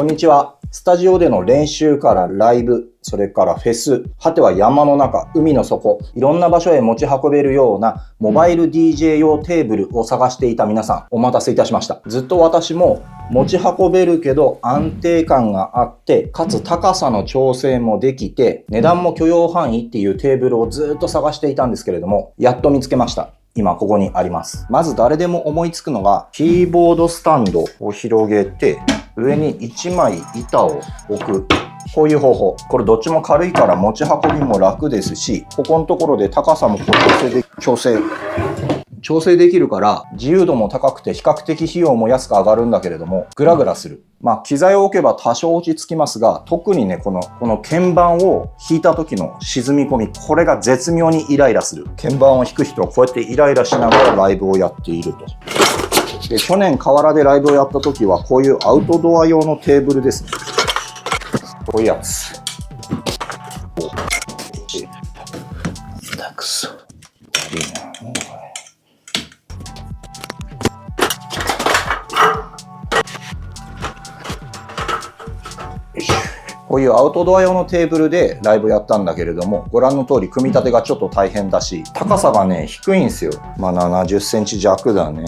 こんにちは。スタジオでの練習からライブ、それからフェス、果ては山の中、海の底、いろんな場所へ持ち運べるようなモバイル DJ 用テーブルを探していた皆さん、お待たせいたしました。ずっと私も持ち運べるけど安定感があって、かつ高さの調整もできて、値段も許容範囲っていうテーブルをずっと探していたんですけれども、やっと見つけました。今ここにあります。まず誰でも思いつくのが、キーボードスタンドを広げて、上に1枚板を置く。こういう方法。これどっちも軽いから持ち運びも楽ですし、ここのところで高さも調整できるから自由度も高くて比較的費用も安く上がるんだけれども、グラグラする。機材を置けば多少落ち着きますが、特にね、この鍵盤を弾いた時の沈み込み、これが絶妙にイライラする。鍵盤を弾く人はこうやってイライラしながらライブをやっていると。で、去年河原でライブをやった時はこういうアウトドア用のテーブルですね。こういうやつ。くそ。悪いな。こういうアウトドア用のテーブルでライブやったんだけれども、ご覧の通り組み立てがちょっと大変だし、高さがね、低いんですよ。70センチ弱だね。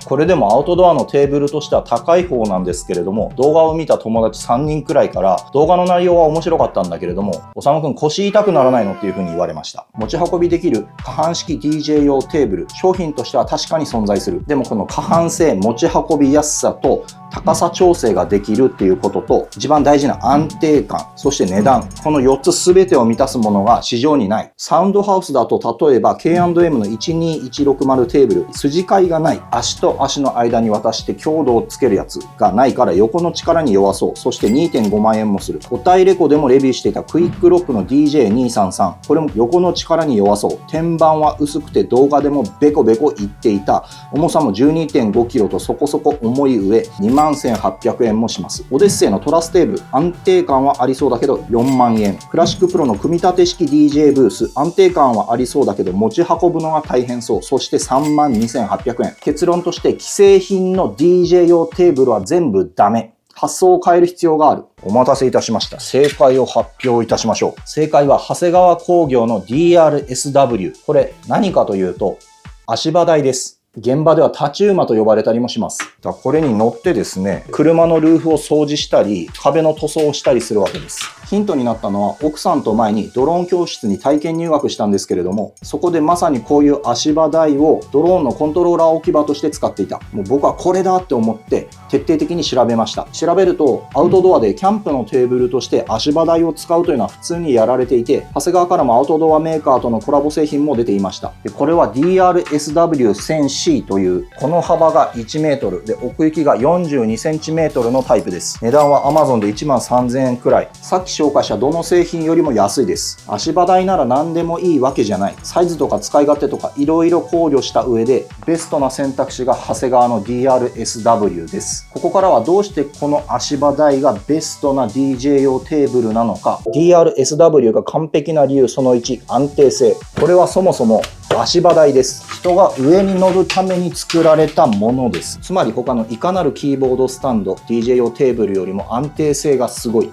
これでもアウトドアのテーブルとしては高い方なんですけれども、動画を見た友達3人くらいから、動画の内容は面白かったんだけれども、おさむくん腰痛くならないのっていう風に言われました。持ち運びできる下半式 DJ 用テーブル、商品としては確かに存在する。でもこの下半性、持ち運びやすさと、高さ調整ができるっていうことと、一番大事な安定感、そして値段。この4つ全てを満たすものが市場にない。サウンドハウスだと例えば K&M の12160テーブル、筋交いがない。足と足の間に渡して強度をつけるやつがないから横の力に弱そう。そして 2.5 万円もする。おたいレコでもレビューしていたクイックロックの DJ233。これも横の力に弱そう。天板は薄くて動画でもベコベコいっていた。重さも 12.5 キロとそこそこ重い上、21,800円もします。オデッセイのトラステーブル、安定感はありそうだけど4万円。クラシックプロの組み立て式 DJ ブース、安定感はありそうだけど持ち運ぶのが大変そう。そして32,800円。結論として既製品の DJ 用テーブルは全部ダメ。発想を変える必要がある。お待たせいたしました。正解を発表いたしましょう。正解は長谷川工業の DRSW。これ何かというと足場台です。現場では立ち馬と呼ばれたりもします。これに乗ってですね、車のルーフを掃除したり、壁の塗装をしたりするわけです。ヒントになったのは、奥さんと前にドローン教室に体験入学したんですけれども、そこでまさにこういう足場台をドローンのコントローラー置き場として使っていた。もう僕はこれだって思って徹底的に調べました。調べると、アウトドアでキャンプのテーブルとして足場台を使うというのは普通にやられていて、長谷川からもアウトドアメーカーとのコラボ製品も出ていました。でこれは DRSW1000Cという、この幅が1メートルで奥行きが42センチメートルのタイプです。値段は Amazon で13,000円くらい。さっき紹介したどの製品よりも安いです。足場台なら何でもいいわけじゃない。サイズとか使い勝手とかいろいろ考慮した上で、ベストな選択肢が長谷川の DRSW です。ここからはどうしてこの足場台がベストな DJ 用テーブルなのか。DRSW が完璧な理由その1、安定性。これはそもそも足場台です。人が上に乗るために作られたものです。つまり他のいかなるキーボードスタンド、DJ 用テーブルよりも安定性がすごい。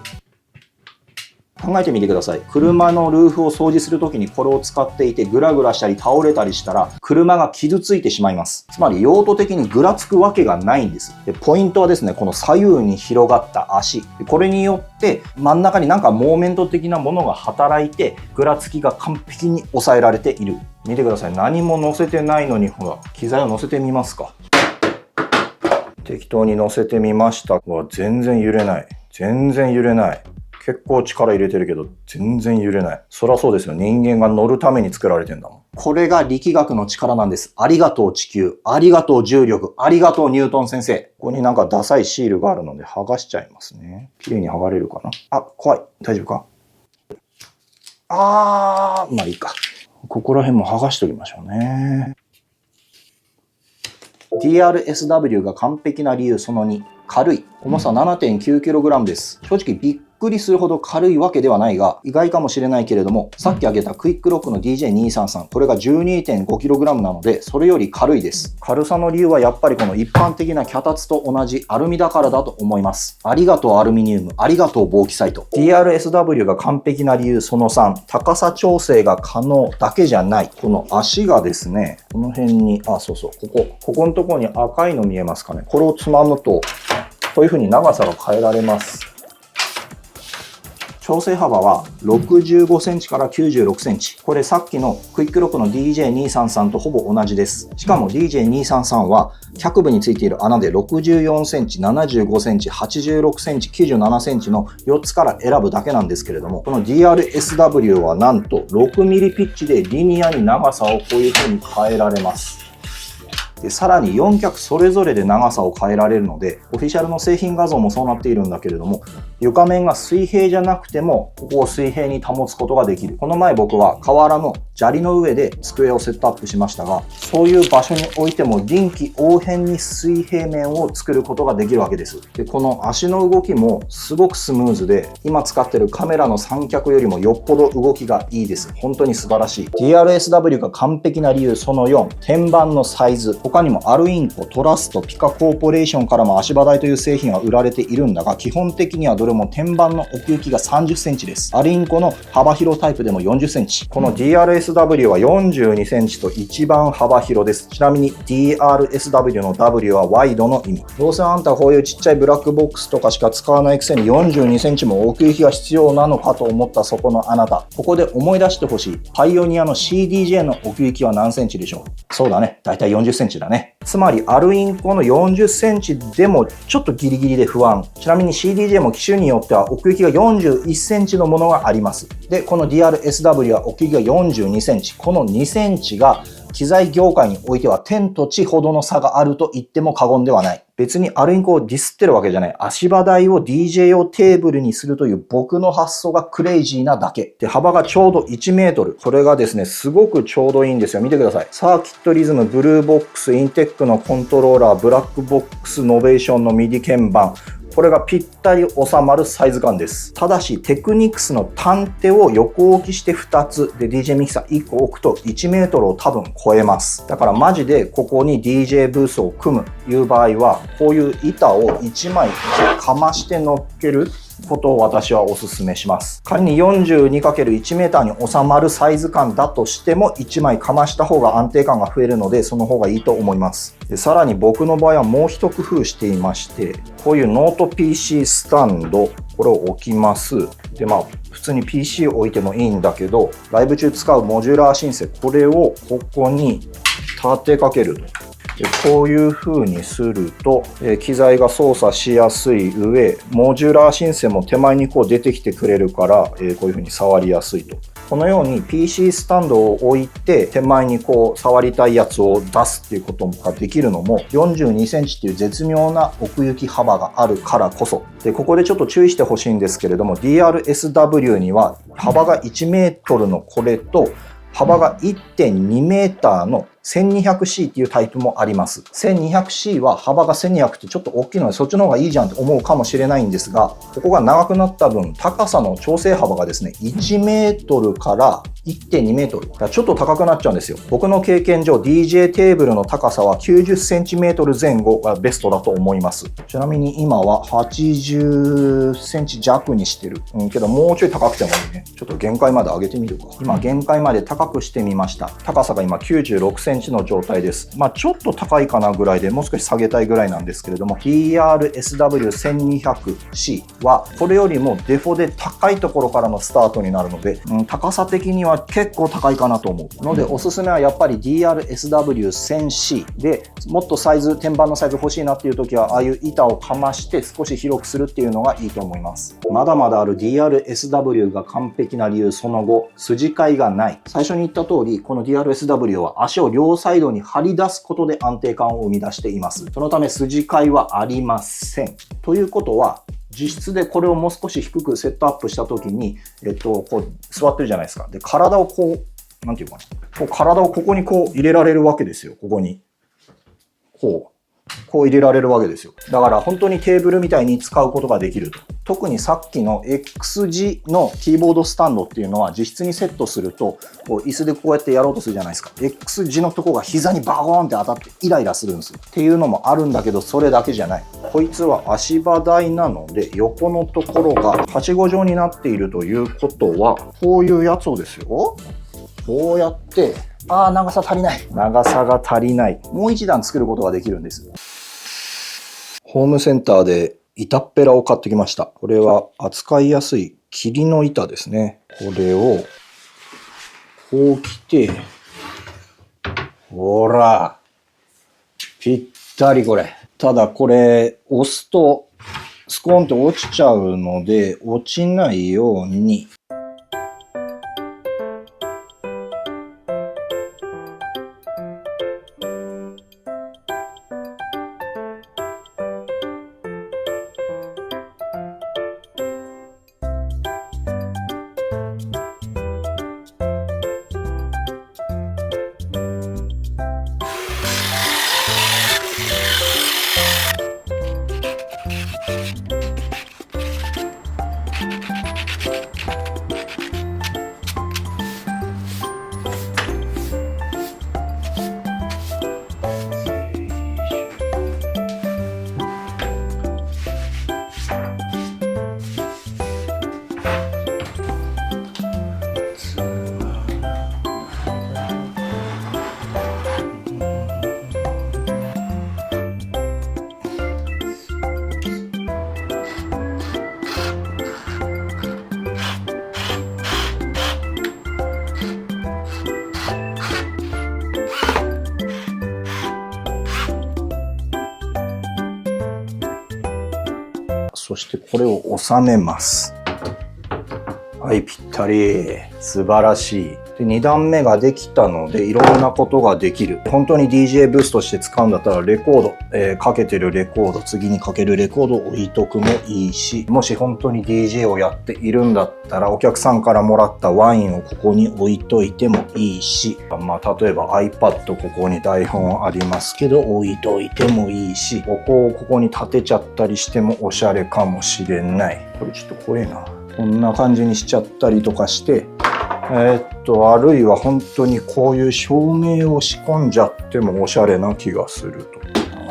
考えてみてください。車のルーフを掃除するときにこれを使っていてグラグラしたり倒れたりしたら車が傷ついてしまいます。つまり用途的にぐらつくわけがないんです。でポイントはですね、この左右に広がった足。これによって真ん中になんかモーメント的なものが働いてぐらつきが完璧に抑えられている。見てください。何も乗せてないのにほら、機材を乗せてみますか。適当に乗せてみました。全然揺れない。全然揺れない。結構力入れてるけど全然揺れない。そりゃそうですよ。人間が乗るために作られてんだもん。これが力学の力なんです。ありがとう地球。ありがとう重力。ありがとうニュートン先生。ここになんかダサいシールがあるので剥がしちゃいますね。綺麗に剥がれるかな。あ、怖い。大丈夫か。まあいいか。ここら辺も剥がしておきましょうね。DRSW が完璧な理由その2。軽い。重さ 7.9kg です。正直びっくりするほど軽いわけではないが、意外かもしれないけれども、さっき挙げたクイックロックの DJ233、これが 12.5kg なので、それより軽いです。軽さの理由はやっぱりこの一般的な脚立と同じアルミだからだと思います。ありがとうアルミニウム、ありがとうボーキサイト。DRSW が完璧な理由その3、高さ調整が可能だけじゃない。この足がですね、この辺に、そうそう、ここのところに赤いの見えますかね。これをつまむと、こういう風に長さが変えられます。調整幅は65センチから96センチ。これさっきのクイックロックの DJ233 とほぼ同じです。しかも DJ233 は脚部についている穴で64センチ、75センチ、86センチ、97センチの4つから選ぶだけなんですけれども、この DRSW はなんと6ミリピッチでリニアに長さをこういう風に変えられます。でさらに4脚それぞれで長さを変えられるので、オフィシャルの製品画像もそうなっているんだけれども、床面が水平じゃなくてもここを水平に保つことができる。この前僕は河原の砂利の上で机をセットアップしましたが、そういう場所に置いても臨機応変に水平面を作ることができるわけです。でこの足の動きもすごくスムーズで、今使ってるカメラの三脚よりもよっぽど動きがいいです。本当に素晴らしい。DRSW が完璧な理由その4、天板のサイズ。他にもアルインコ、トラスト、ピカコーポレーションからも足場台という製品は売られているんだが、基本的にはどれも天板の奥行きが30センチです。アルインコの幅広タイプでも40センチ。この DRSW は42センチと一番幅広です。ちなみに DRSW の W はワイドの意味。どうせあんたこういうちっちゃいブラックボックスとかしか使わないくせに42センチも奥行きが必要なのかと思ったそこのあなた。ここで思い出してほしい。パイオニアの CDJ の奥行きは何センチでしょう？そうだね。だいたい40センチだね。つまりアルインコの40センチでもちょっとギリギリで不安。ちなみに CDJ も機種によっては奥行きが41センチのものがあります。で、この DRSW は奥行きが42センチ。この2センチが機材業界においては天と地ほどの差があると言っても過言ではない。別にアルインコをディスってるわけじゃない。足場台を DJ 用テーブルにするという僕の発想がクレイジーなだけ。で、幅がちょうど1メートル。これがですね、すごくちょうどいいんですよ。見てください。サーキットリズム、ブルーボックス、インテックのコントローラー、ブラックボックス、ノベーションのミディ鍵盤。これがぴったり収まるサイズ感です。ただし、テクニクスの単手を横置きして2つで DJ ミキサー1個置くと1メートルを多分超えます。だからマジでここに DJ ブースを組むという場合は、こういう板を1枚かまして乗っけることを私はお勧めします。仮に 42×1 メーターに収まるサイズ感だとしても1枚かました方が安定感が増えるので、その方がいいと思います。でさらに僕の場合はもう一工夫していまして、こういうノート PC スタンド、これを置きます。で普通に PC を置いてもいいんだけど、ライブ中使うモジュラーシンセ、これをここに立てかけると。でこういう風にすると、機材が操作しやすい上、モジュラーシンセも手前にこう出てきてくれるから、こういう風に触りやすいと。このように PC スタンドを置いて手前にこう触りたいやつを出すっていうことができるのも42センチっていう絶妙な奥行き幅があるからこそ。で、ここでちょっと注意してほしいんですけれども、 DRSW には幅が1メートルのこれと幅が 1.2 メーターの 1200C っていうタイプもあります。1200C は幅が1200ってちょっと大きいのでそっちの方がいいじゃんって思うかもしれないんですが、ここが長くなった分高さの調整幅がですね、1メートルから 1.2 メートル。だからちょっと高くなっちゃうんですよ。僕の経験上 DJ テーブルの高さは90センチメートル前後がベストだと思います。ちなみに今は80センチ弱にしてる。けどもうちょい高くてもいいね。ちょっと限界まで上げてみるか。今限界まで高くしてみました。高さが今96センチの状態です。ちょっと高いかなぐらいで、もう少し下げたいぐらいなんですけれども、DRSW1200C はこれよりもデフォで高いところからのスタートになるので、高さ的には結構高いかなと思うので、おすすめはやっぱり DRSW1000C で、もっとサイズ、天板のサイズ欲しいなっていう時は、ああいう板をかまして少し広くするっていうのがいいと思います。まだまだある DRSW が完璧な理由その後、筋交いがない。最初に言った通り、この DRSW は足を両サイドに張り出すことで安定感を生み出しています。そのため筋交いはありません。ということは、実質でこれをもう少し低くセットアップしたときに、こう座ってるじゃないですか。で、体をこう、なんていうかな。こう体をここにこう入れられるわけですよ。ここに。こう。こう入れられるわけですよ。だから本当にテーブルみたいに使うことができると。特にさっきの X 字のキーボードスタンドっていうのは実質にセットすると、こう椅子でこうやってやろうとするじゃないですか。X 字のとこが膝にバコーンって当たってイライラするんですよ。っていうのもあるんだけど、それだけじゃない。こいつは足場台なので、横のところがはしご状になっているということは、こういうやつをですよ。こうやって、長さ足りない。長さが足りない。もう一段作ることができるんです。ホームセンターで板っぺらを買ってきました。これは扱いやすい霧の板ですね。これを、こう来て、ほら、ぴったりこれ。ただこれ、押すと、スコーンって落ちちゃうので、落ちないように、そしてこれを収めます。はい、ぴったり。素晴らしい。で、2段目ができたので、いろんなことができる。本当に DJ ブースとして使うんだったら、レコード、かけてるレコード、次にかけるレコードを置いとくもいいし、もし本当に DJ をやっているんだったら、お客さんからもらったワインをここに置いといてもいいし、例えば iPad ここに台本ありますけど、置いといてもいいし、ここに立てちゃったりしてもおしゃれかもしれない。これちょっと怖えな。こんな感じにしちゃったりとかして、あるいは本当にこういう照明を仕込んじゃってもおしゃれな気がすると。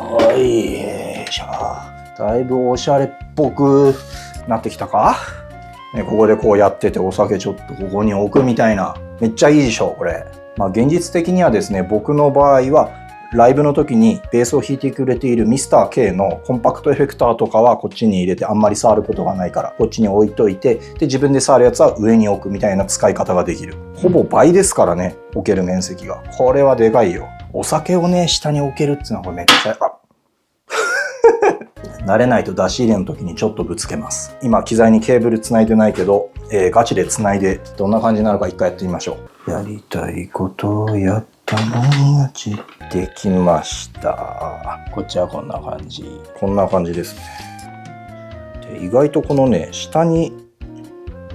はい、だいぶおしゃれっぽくなってきたか？ね、ここでこうやっててお酒ちょっとここに置くみたいな。めっちゃいいでしょ、これ。現実的にはですね、僕の場合は、ライブの時にベースを弾いてくれている Mr.K のコンパクトエフェクターとかはこっちに入れてあんまり触ることがないからこっちに置いといて、で自分で触るやつは上に置くみたいな使い方ができる。ほぼ倍ですからね、置ける面積が。これはでかいよ。お酒をね、下に置けるっていうのはこれめっちゃ、慣れないと出し入れの時にちょっとぶつけます。今機材にケーブルつないでないけど、ガチでつないでどんな感じになるか一回やってみましょう。やりたいことをやったもん勝ち。できました。こっちはこんな感じ。こんな感じですね。で、意外とこのね、下に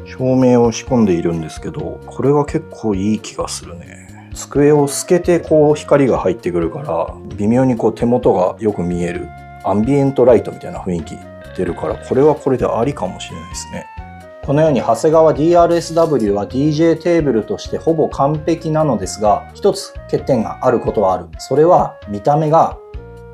照明を仕込んでいるんですけど、これが結構いい気がするね。机を透けてこう光が入ってくるから、微妙にこう手元がよく見える。アンビエントライトみたいな雰囲気出るから、これはこれでありかもしれないですね。このように長谷川 DRSW は DJ テーブルとしてほぼ完璧なのですが、一つ欠点があることはある。それは見た目が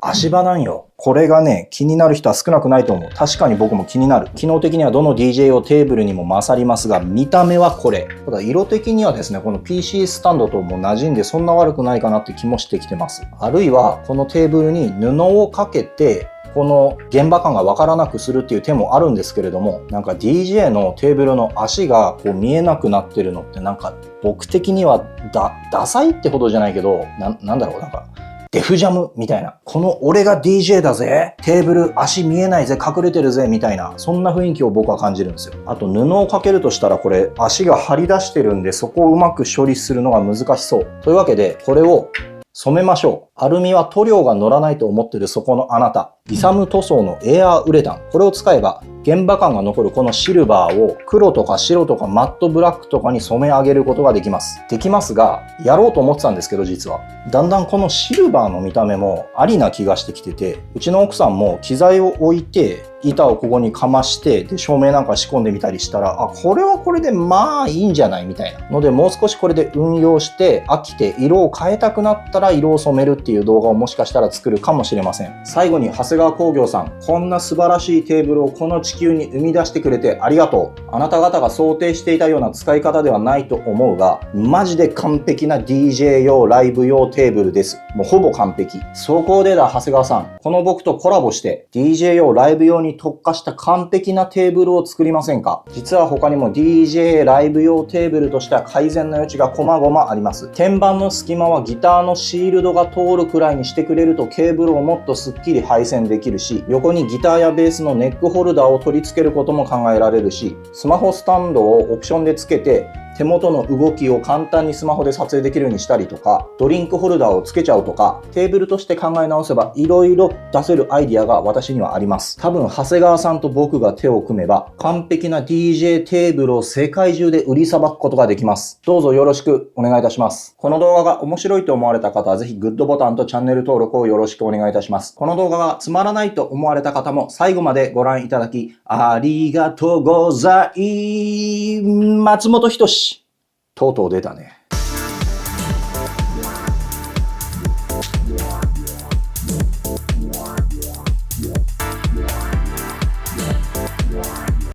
足場なんよ。これがね、気になる人は少なくないと思う。確かに僕も気になる。機能的にはどの DJ 用テーブルにも勝りますが、見た目はこれ。ただ色的にはですね、この PC スタンドとも馴染んでそんな悪くないかなって気もしてきてます。あるいはこのテーブルに布をかけて、この現場感がわからなくするっていう手もあるんですけれども、なんか DJ のテーブルの足がこう見えなくなってるのってなんか僕的にはダサいってほどじゃないけど、なんだろう、なんかデフジャムみたいな。この俺が DJ だぜ、テーブル足見えないぜ、隠れてるぜみたいな、そんな雰囲気を僕は感じるんですよ。あと布をかけるとしたらこれ足が張り出してるんで、そこをうまく処理するのが難しそう。というわけでこれを染めましょう。アルミは塗料が乗らないと思ってるそこのあなた。イサム塗装のエアーウレタン。これを使えば現場感が残るこのシルバーを黒とか白とかマットブラックとかに染め上げることができます。できますが、やろうと思ってたんですけど実は。だんだんこのシルバーの見た目もありな気がしてきてて、うちの奥さんも機材を置いて、板をここにかまして、で、照明なんか仕込んでみたりしたら、あ、これはこれでまあいいんじゃないみたいなので、もう少しこれで運用して飽きて色を変えたくなったら色を染めるっていう動画をもしかしたら作るかもしれません。最後に長谷川工業さん、こんな素晴らしいテーブルをこの地球に生み出してくれてありがとう。あなた方が想定していたような使い方ではないと思うが、マジで完璧な DJ 用ライブ用テーブルです。もうほぼ完璧。そこでだ長谷川さん、この僕とコラボして DJ 用ライブ用に特化した完璧なテーブルを作りませんか？実は他にも DJ ライブ用テーブルとしては改善の余地が細々あります。天板の隙間はギターのシールドが通るくらいにしてくれるとケーブルをもっとスッキリ配線できるし、横にギターやベースのネックホルダーを取り付けることも考えられるし、スマホスタンドをオプションで付けて手元の動きを簡単にスマホで撮影できるようにしたりとか、ドリンクホルダーを付けちゃうとか、テーブルとして考え直せば色々出せるアイディアが私にはあります。多分長谷川さんと僕が手を組めば完璧な DJ テーブルを世界中で売りさばくことができます。どうぞよろしくお願いいたします。この動画が面白いと思われた方はぜひグッドボタンとチャンネル登録をよろしくお願いいたします。この動画がつまらないと思われた方も最後までご覧いただきありがとうございます。松本人志とうとう出たね。